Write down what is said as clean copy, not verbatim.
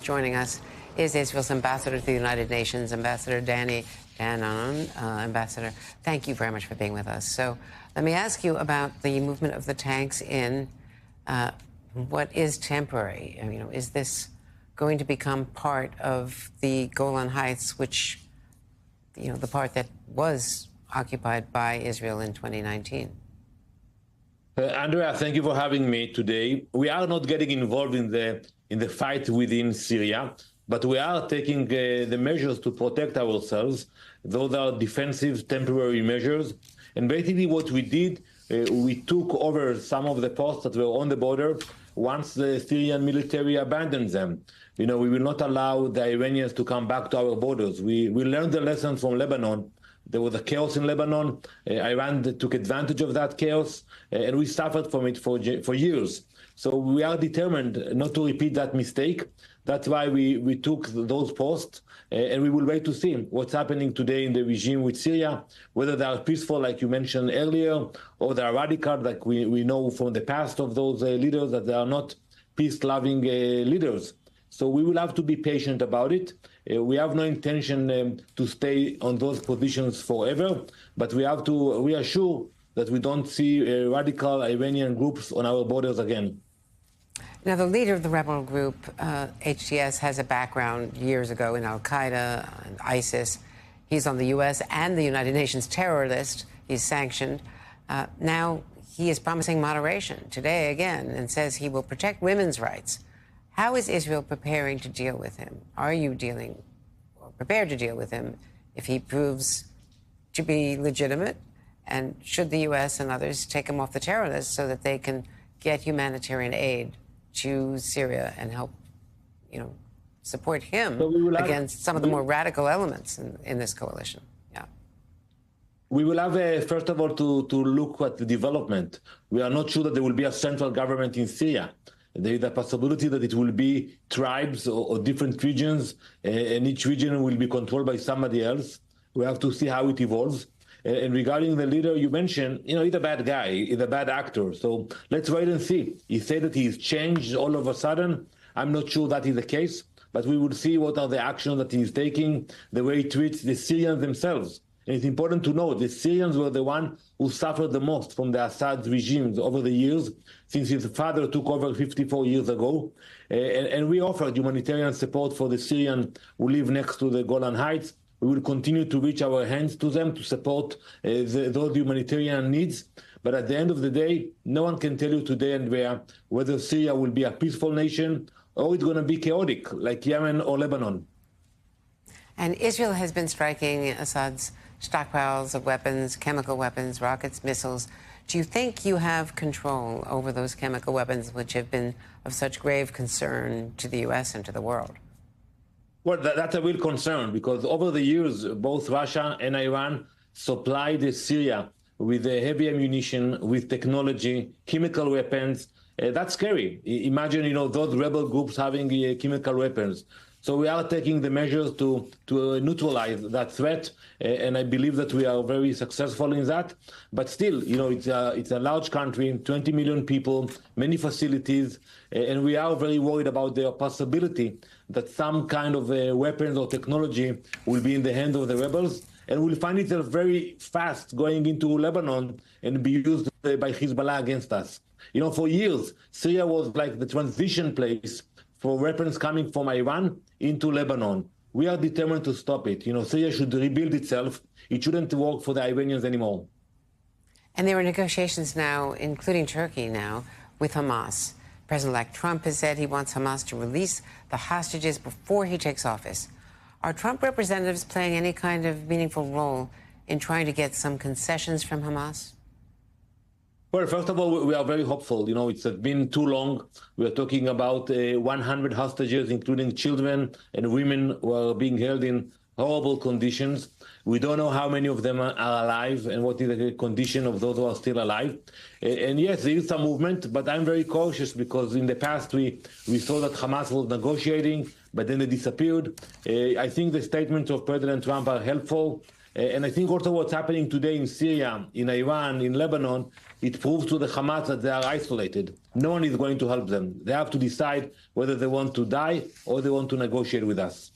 joining us is Israel's ambassador to the United Nations, Ambassador Danny Danon. Ambassador, thank you very much for being with us. So let me ask you about the movement of the tanks in what is temporary. Is this going to become part of the Golan Heights, which, the part that was occupied by Israel in 2019? Andrea, thank you for having me today. We are not getting involved in the fight within Syria, but we are taking the measures to protect ourselves. Those are defensive temporary measures. And basically what we did, we took over some of the posts that were on the border once the Syrian military abandoned them. We will not allow the Iranians to come back to our borders. We learned the lesson from Lebanon. There was a chaos in Lebanon. Iran took advantage of that chaos, and we suffered from it for years. So we are determined not to repeat that mistake. That's why we took those posts, and we will wait to see what's happening today in the regime with Syria, whether they are peaceful, like you mentioned earlier, or they are radical, like we know from the past of those leaders that they are not peace-loving leaders. So we will have to be patient about it. We have no intention to stay on those positions forever, but we have to reassure that we don't see radical Iranian groups on our borders again. Now, the leader of the rebel group, HTS, has a background years ago in al-Qaeda and ISIS. He's on the U.S. and the United Nations terror list. He's sanctioned. Now he is promising moderation today again and says he will protect women's rights. How is Israel preparing to deal with him? Are you prepared to deal with him if he proves to be legitimate? And should the U.S. and others take him off the terror list so that they can get humanitarian aid to Syria and help, support him against some of the more radical elements in this coalition? Yeah. We will have, first of all, to look at the development. We are not sure that there will be a central government in Syria. There is a possibility that it will be tribes or different regions, and each region will be controlled by somebody else. We have to see how it evolves. And regarding the leader you mentioned, he's a bad guy, he's a bad actor. So let's wait and see. He said that he's changed all of a sudden. I'm not sure that is the case, but we will see what are the actions that he's taking, the way he treats the Syrians themselves. And it's important to know the Syrians were the one who suffered the most from the Assad regimes over the years, since his father took over 54 years ago. And we offered humanitarian support for the Syrians who live next to the Golan Heights. We will continue to reach our hands to them to support those humanitarian needs. But at the end of the day, no one can tell you today, Andrea, whether Syria will be a peaceful nation or it's going to be chaotic, like Yemen or Lebanon. And Israel has been striking Assad's stockpiles of weapons, chemical weapons, rockets, missiles. Do you think you have control over those chemical weapons, which have been of such grave concern to the U.S. and to the world? Well, that's a real concern, because over the years, both Russia and Iran supplied Syria with heavy ammunition, with technology, chemical weapons. That's scary. Imagine, those rebel groups having chemical weapons. So we are taking the measures to neutralize that threat, and I believe that we are very successful in that. But still, it's a large country, 20 million people, many facilities, and we are very worried about the possibility that some kind of weapons or technology will be in the hands of the rebels, and will find itself very fast going into Lebanon and be used by Hezbollah against us. For years, Syria was like the transition place for weapons coming from Iran into Lebanon. We are determined to stop it. Syria should rebuild itself. It shouldn't work for the Iranians anymore. And there are negotiations now, including Turkey now, with Hamas. President-elect Trump has said he wants Hamas to release the hostages before he takes office. Are Trump representatives playing any kind of meaningful role in trying to get some concessions from Hamas? Well, first of all, we are very hopeful. It's been too long. We are talking about 100 hostages, including children and women who are being held in horrible conditions. We don't know how many of them are alive and what is the condition of those who are still alive. And yes, there is some movement, but I'm very cautious, because in the past we saw that Hamas was negotiating, but then they disappeared. I think the statements of President Trump are helpful. And I think also what's happening today in Syria, in Iran, in Lebanon, it proves to the Hamas that they are isolated. No one is going to help them. They have to decide whether they want to die or they want to negotiate with us.